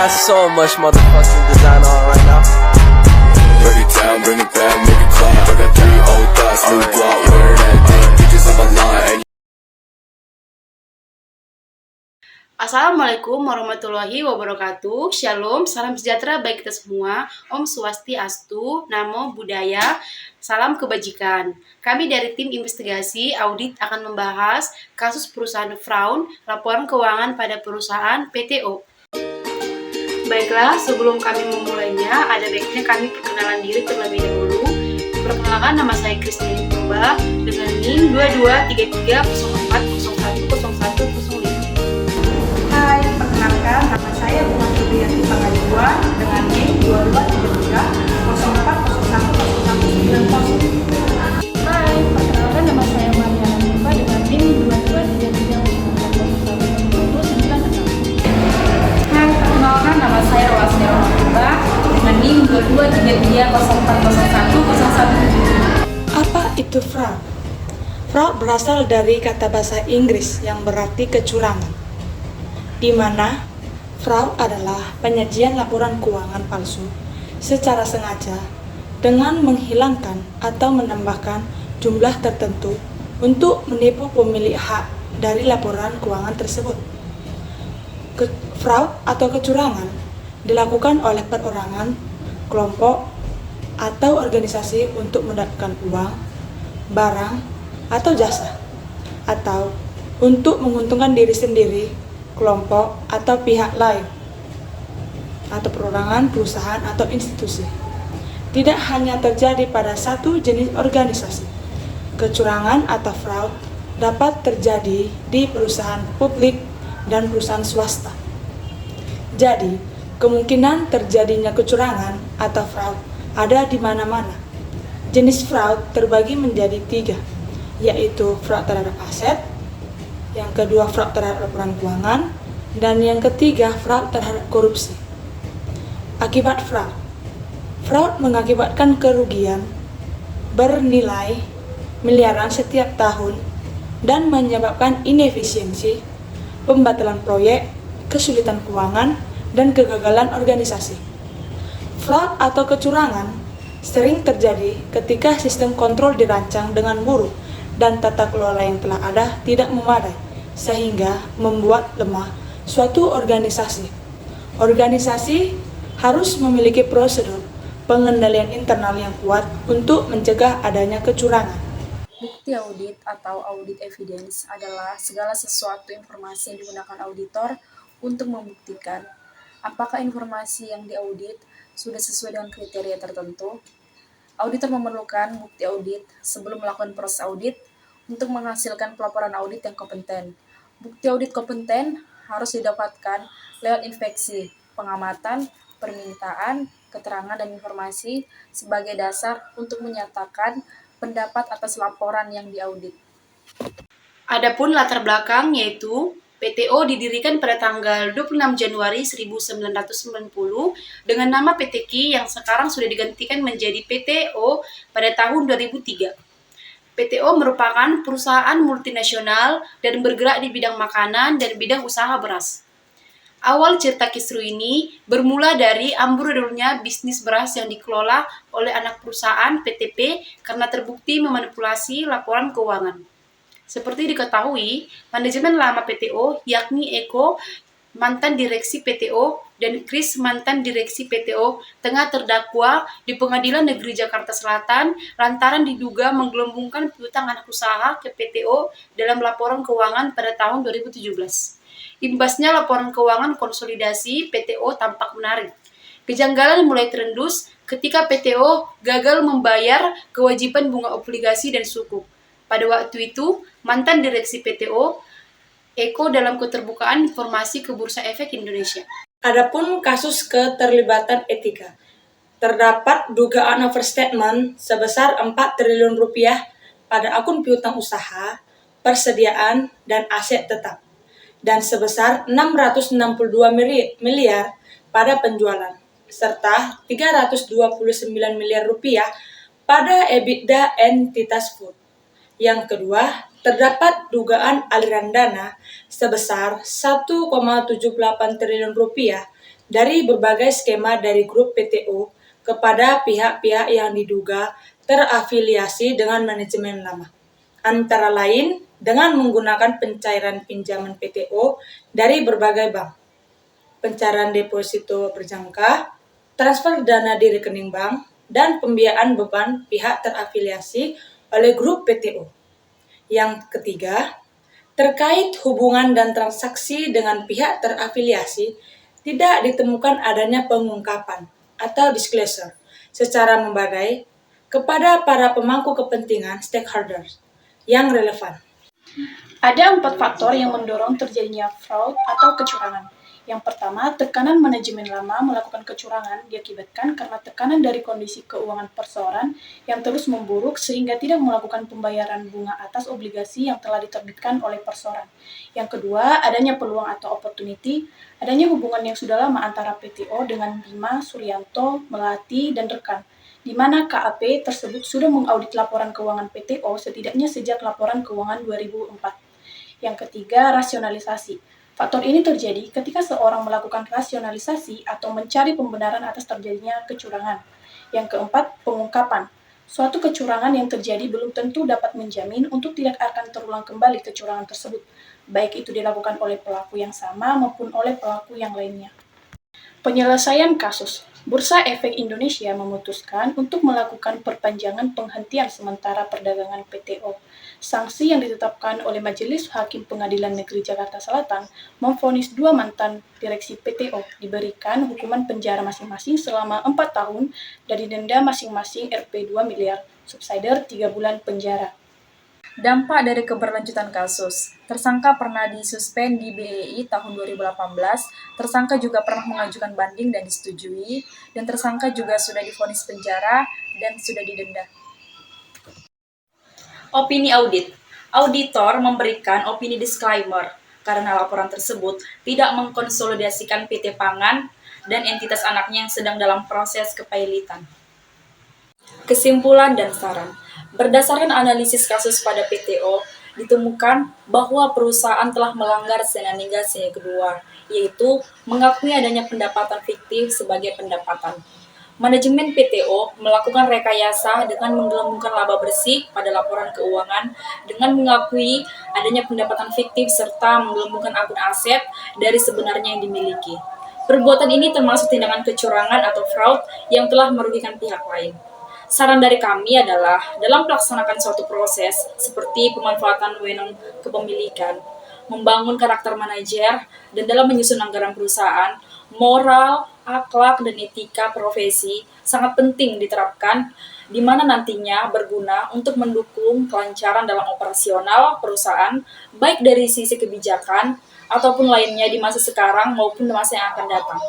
got so much motherfucking design on right now. Break it down, bring it back, make it clap. I got 3 old thoughts, new block, where that thing, bitches on my line. Assalamualaikum warahmatullahi wabarakatuh. Shalom, salam sejahtera bagi kita semua. Om Swastiastu, Namo Buddhaya, salam kebajikan. Kami dari tim investigasi audit akan membahas kasus perusahaan Fraud, laporan keuangan pada perusahaan PTO. Baiklah, sebelum kami memulainya, ada baiknya kami perkenalan diri terlebih dahulu. Perkenalkan, nama saya Christine Purba dengan NIM 223304010105. Hai, perkenalkan nama saya Bunga Subianti Pangaribuan dengan NIM 2233010190. Hai, perkenalkan nama saya Mariana Purba dengan NIM 223304010196. Hai, perkenalkan nama saya Rolastia Purba dengan NIM 2233040101. Apa itu fraud? Fraud berasal dari kata bahasa Inggris yang berarti kecurangan, di mana fraud adalah penyajian laporan keuangan palsu secara sengaja dengan menghilangkan atau menambahkan jumlah tertentu untuk menipu pemilik hak dari laporan keuangan tersebut. Fraud atau kecurangan dilakukan oleh perorangan, kelompok, atau organisasi untuk mendapatkan uang, barang, atau jasa, atau untuk menguntungkan diri sendiri, kelompok, atau pihak lain, atau perorangan, perusahaan, atau institusi. Tidak hanya terjadi pada satu jenis organisasi. Kecurangan atau fraud dapat terjadi di perusahaan publik dan perusahaan swasta. Jadi, kemungkinan terjadinya kecurangan atau fraud ada di mana-mana. Jenis fraud terbagi menjadi 3, yaitu fraud terhadap aset, yang kedua fraud terhadap laporan keuangan, dan yang ketiga fraud terhadap korupsi. Akibat fraud. Fraud mengakibatkan kerugian bernilai miliaran setiap tahun dan menyebabkan inefisiensi, pembatalan proyek, kesulitan keuangan, dan kegagalan organisasi. Fraud atau kecurangan sering terjadi ketika sistem kontrol dirancang dengan buruk dan tata kelola yang telah ada tidak memadai, sehingga membuat lemah suatu organisasi. Organisasi harus memiliki prosedur pengendalian internal yang kuat untuk mencegah adanya kecurangan. Bukti audit atau audit evidence adalah segala sesuatu informasi yang digunakan auditor untuk membuktikan apakah informasi yang diaudit sudah sesuai dengan kriteria tertentu. Auditor memerlukan bukti audit sebelum melakukan proses audit untuk menghasilkan pelaporan audit yang kompeten. Bukti audit kompeten harus didapatkan lewat inspeksi, pengamatan, permintaan, keterangan, dan informasi sebagai dasar untuk menyatakan pendapat atas laporan yang diaudit. Adapun latar belakang yaitu PTO didirikan pada tanggal 26 Januari 1990 dengan nama PTQ yang sekarang sudah digantikan menjadi PTO pada tahun 2003. PTO merupakan perusahaan multinasional dan bergerak di bidang makanan dan bidang usaha beras. Awal cerita kisru ini bermula dari amburadulnya bisnis beras yang dikelola oleh anak perusahaan PTP karena terbukti memanipulasi laporan keuangan. Seperti diketahui, manajemen lama PTO, yakni Eko, mantan direksi PTO, dan Chris, mantan direksi PTO, tengah terdakwa di Pengadilan Negeri Jakarta Selatan lantaran diduga menggelembungkan piutang anak usaha ke PTO dalam laporan keuangan pada tahun 2017. Imbasnya laporan keuangan konsolidasi PTO tampak menarik. Kejanggalan mulai terendus ketika PTO gagal membayar kewajiban bunga obligasi dan sukuk. Pada waktu itu, mantan direksi PTO, Eko dalam keterbukaan informasi ke Bursa Efek Indonesia. Adapun kasus keterlibatan etika, terdapat dugaan overstatement sebesar 4 triliun rupiah pada akun piutang usaha, persediaan, dan aset tetap, dan sebesar 662 miliar pada penjualan, serta 329 miliar rupiah pada EBITDA entitas food. Yang kedua, terdapat dugaan aliran dana sebesar 1,78 triliun rupiah dari berbagai skema dari grup PTO kepada pihak-pihak yang diduga terafiliasi dengan manajemen lama. Antara lain dengan menggunakan pencairan pinjaman PTO dari berbagai bank, pencairan deposito berjangka, transfer dana di rekening bank, dan pembiayaan beban pihak terafiliasi oleh grup PTO. Yang ketiga, terkait hubungan dan transaksi dengan pihak terafiliasi, tidak ditemukan adanya pengungkapan atau disclosure secara membadai kepada para pemangku kepentingan stakeholders yang relevan. Ada 4 faktor yang mendorong terjadinya fraud atau kecurangan. Yang pertama, tekanan manajemen lama melakukan kecurangan diakibatkan karena tekanan dari kondisi keuangan perseorangan yang terus memburuk sehingga tidak melakukan pembayaran bunga atas obligasi yang telah diterbitkan oleh perseorangan. Yang kedua, adanya peluang atau opportunity, adanya hubungan yang sudah lama antara PTO dengan Bima, Suryanto, Melati, dan rekan, di mana KAP tersebut sudah mengaudit laporan keuangan PTO setidaknya sejak laporan keuangan 2004. Yang ketiga, rasionalisasi. Faktor ini terjadi ketika seorang melakukan rasionalisasi atau mencari pembenaran atas terjadinya kecurangan. Yang keempat, pengungkapan. Suatu kecurangan yang terjadi belum tentu dapat menjamin untuk tidak akan terulang kembali kecurangan tersebut, baik itu dilakukan oleh pelaku yang sama maupun oleh pelaku yang lainnya. Penyelesaian kasus. Bursa Efek Indonesia memutuskan untuk melakukan perpanjangan penghentian sementara perdagangan PTO. Sanksi yang ditetapkan oleh Majelis Hakim Pengadilan Negeri Jakarta Selatan memvonis 2 mantan direksi PTO diberikan hukuman penjara masing-masing selama 4 tahun dan didenda masing-masing Rp 2 miliar, subsidiar 3 bulan penjara. Dampak dari keberlanjutan kasus. Tersangka pernah disuspend di BEI tahun 2018, tersangka juga pernah mengajukan banding dan disetujui, dan tersangka juga sudah divonis penjara dan sudah didenda. Opini audit. Auditor memberikan opini disclaimer karena laporan tersebut tidak mengkonsolidasikan PT Pangan dan entitas anaknya yang sedang dalam proses kepailitan. Kesimpulan dan saran. Berdasarkan analisis kasus pada PTO, ditemukan bahwa perusahaan telah melanggar Senan-Hingga Sene kedua, yaitu mengakui adanya pendapatan fiktif sebagai pendapatan. Manajemen PTO melakukan rekayasa dengan menggelembungkan laba bersih pada laporan keuangan dengan mengakui adanya pendapatan fiktif serta menggelembungkan akun aset dari sebenarnya yang dimiliki. Perbuatan ini termasuk tindakan kecurangan atau fraud yang telah merugikan pihak lain. Saran dari kami adalah dalam melaksanakan suatu proses seperti pemanfaatan wewenang kepemilikan, membangun karakter manajer, dan dalam menyusun anggaran perusahaan, moral, akhlak, dan etika profesi sangat penting diterapkan di mana nantinya berguna untuk mendukung kelancaran dalam operasional perusahaan baik dari sisi kebijakan ataupun lainnya di masa sekarang maupun di masa yang akan datang.